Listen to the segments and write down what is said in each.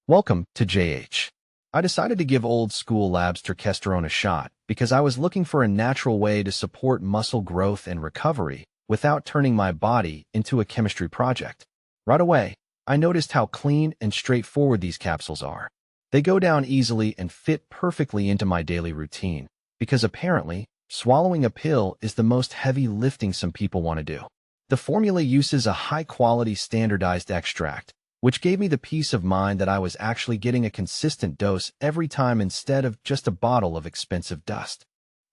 Welcome to JH. I decided to give old school labs Turkesterone a shot because I was looking for a natural way to support muscle growth and recovery without turning my body into a chemistry project. Right away, I noticed how clean and straightforward these capsules are. They go down easily and fit perfectly into my daily routine because apparently, swallowing a pill is the most heavy lifting some people want to do. The formula uses a high-quality standardized extract, which gave me the peace of mind that I was actually getting a consistent dose every time instead of just a bottle of expensive dust.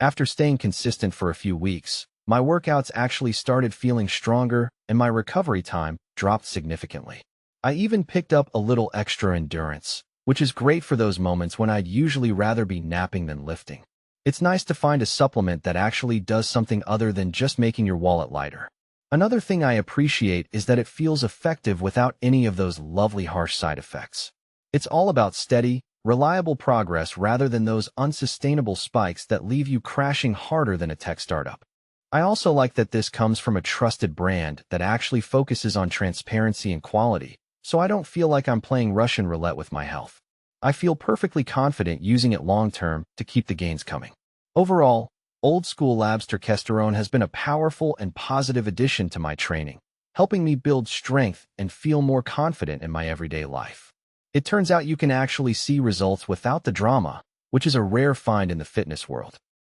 After staying consistent for a few weeks, my workouts actually started feeling stronger and my recovery time dropped significantly. I even picked up a little extra endurance, which is great for those moments when I'd usually rather be napping than lifting. It's nice to find a supplement that actually does something other than just making your wallet lighter. Another thing I appreciate is that it feels effective without any of those lovely harsh side effects. It's all about steady, reliable progress rather than those unsustainable spikes that leave you crashing harder than a tech startup. I also like that this comes from a trusted brand that actually focuses on transparency and quality, so I don't feel like I'm playing Russian roulette with my health. I feel perfectly confident using it long-term to keep the gains coming. Overall, Old School Labs Turkesterone has been a powerful and positive addition to my training, helping me build strength and feel more confident in my everyday life. It turns out you can actually see results without the drama, which is a rare find in the fitness world.